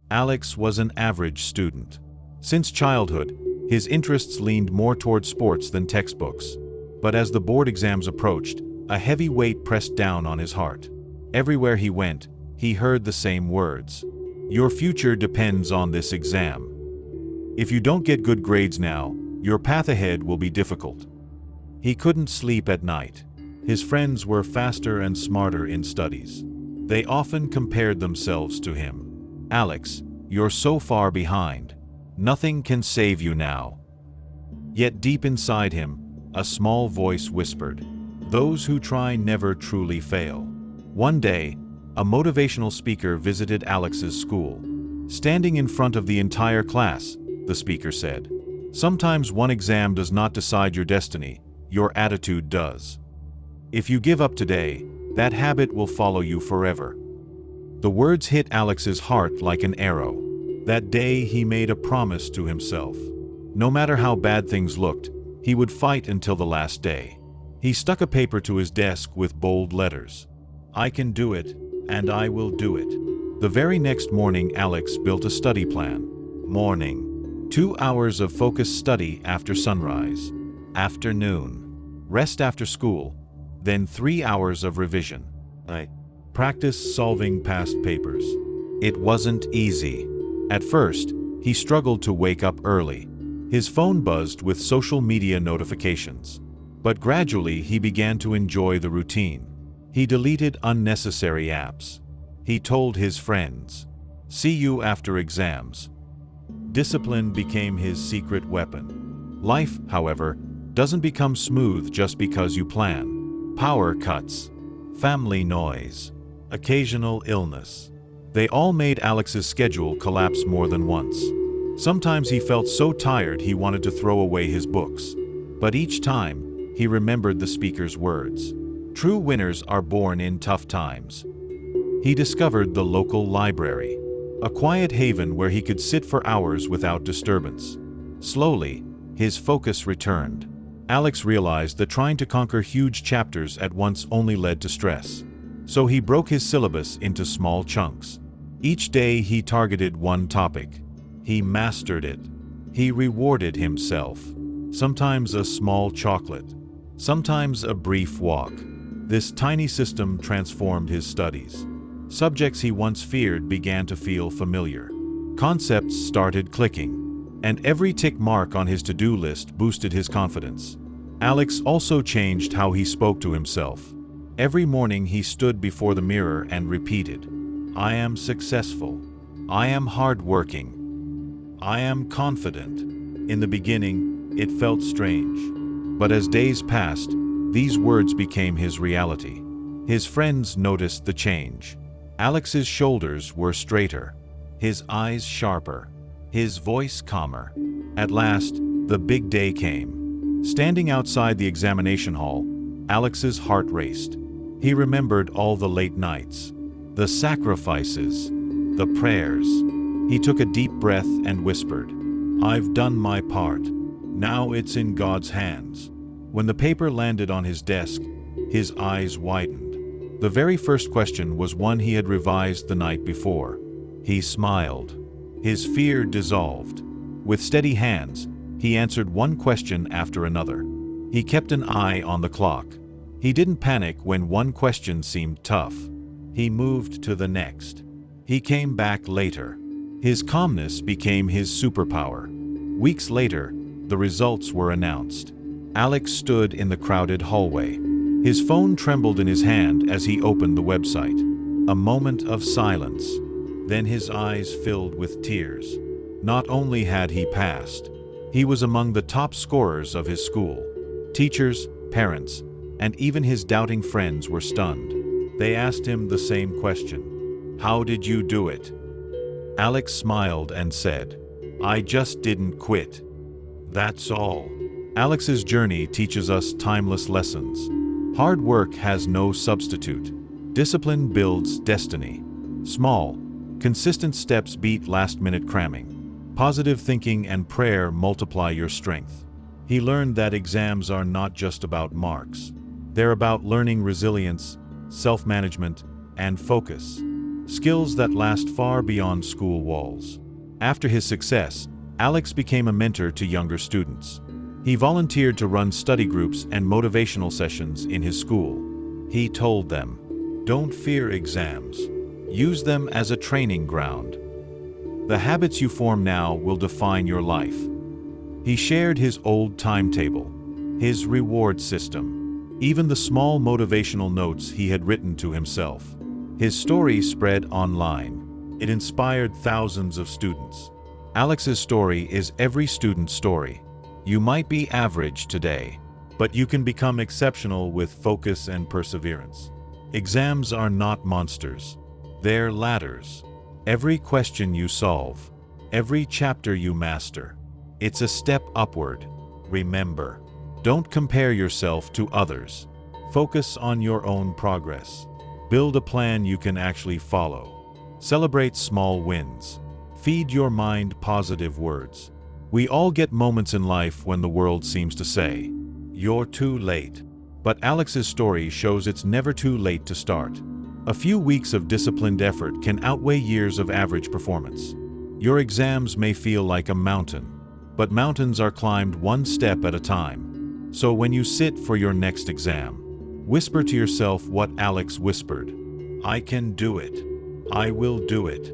Alex was an average student. Since childhood, his interests leaned more toward sports than textbooks. But as the board exams approached, a heavy weight pressed down on his heart. Everywhere he went, he heard the same words. Your future depends on this exam. If you don't get good grades now, your path ahead will be difficult. He couldn't sleep at night. His friends were faster and smarter in studies. They often compared themselves to him. Alex, you're so far behind. Nothing can save you now. Yet deep inside him, a small voice whispered, those who try never truly fail. One day, a motivational speaker visited Alex's school. Standing in front of the entire class, the speaker said, sometimes one exam does not decide your destiny, your attitude does. If you give up today, that habit will follow you forever. The words hit Alex's heart like an arrow. That day he made a promise to himself. No matter how bad things looked, he would fight until the last day. He stuck a paper to his desk with bold letters. I can do it, and I will do it. The very next morning, Alex built a study plan. Morning. 2 hours of focused study after sunrise. Afternoon. Rest after school. Then 3 hours of revision. Night. Practice solving past papers. It wasn't easy. At first, he struggled to wake up early. His phone buzzed with social media notifications. But gradually he began to enjoy the routine. He deleted unnecessary apps. He told his friends, see you after exams. Discipline became his secret weapon. Life, however, doesn't become smooth just because you plan. Power cuts, family noise, occasional illness. They all made Alex's schedule collapse more than once. Sometimes he felt so tired he wanted to throw away his books. But each time, he remembered the speaker's words. True winners are born in tough times. He discovered the local library, a quiet haven where he could sit for hours without disturbance. Slowly, his focus returned. Alex realized that trying to conquer huge chapters at once only led to stress. So he broke his syllabus into small chunks. Each day he targeted one topic. He mastered it. He rewarded himself. Sometimes a small chocolate. Sometimes a brief walk. This tiny system transformed his studies. Subjects he once feared began to feel familiar. Concepts started clicking. And every tick mark on his to-do list boosted his confidence. Alex also changed how he spoke to himself. Every morning he stood before the mirror and repeated, I am successful. I am hardworking. I am confident. In the beginning, it felt strange. But as days passed, these words became his reality. His friends noticed the change. Alex's shoulders were straighter, his eyes sharper, his voice calmer. At last, the big day came. Standing outside the examination hall, Alex's heart raced. He remembered all the late nights, the sacrifices, the prayers. He took a deep breath and whispered, I've done my part. Now it's in God's hands. When the paper landed on his desk, his eyes widened. The very first question was one he had revised the night before. He smiled. His fear dissolved. With steady hands, he answered one question after another. He kept an eye on the clock. He didn't panic when one question seemed tough. He moved to the next. He came back later. His calmness became his superpower. Weeks later, the results were announced. Alex stood in the crowded hallway. His phone trembled in his hand as he opened the website. A moment of silence. Then his eyes filled with tears. Not only had he passed, he was among the top scorers of his school. Teachers, parents, and even his doubting friends were stunned. They asked him the same question. How did you do it? Alex smiled and said, I just didn't quit. That's all. Alex's journey teaches us timeless lessons. Hard work has no substitute. Discipline builds destiny. Small, consistent steps beat last-minute cramming. Positive thinking and prayer multiply your strength. He learned that exams are not just about marks. They're about learning resilience, self-management, and focus. skills that last far beyond school walls. After his success, Alex became a mentor to younger students. He volunteered to run study groups and motivational sessions in his school. He told them, "Don't fear exams. Use them as a training ground. The habits you form now will define your life." He shared his old timetable, his reward system, even the small motivational notes he had written to himself. His story spread online. It inspired thousands of students. Alex's story is every student's story. You might be average today, but you can become exceptional with focus and perseverance. Exams are not monsters. They're ladders. Every question you solve, every chapter you master, it's a step upward. Remember, don't compare yourself to others. Focus on your own progress. Build a plan you can actually follow. Celebrate small wins. Feed your mind positive words. We all get moments in life when the world seems to say, "You're too late." But Alex's story shows it's never too late to start. A few weeks of disciplined effort can outweigh years of average performance. Your exams may feel like a mountain, but mountains are climbed one step at a time. So when you sit for your next exam, whisper to yourself what Alex whispered: "I can do it. I will do it."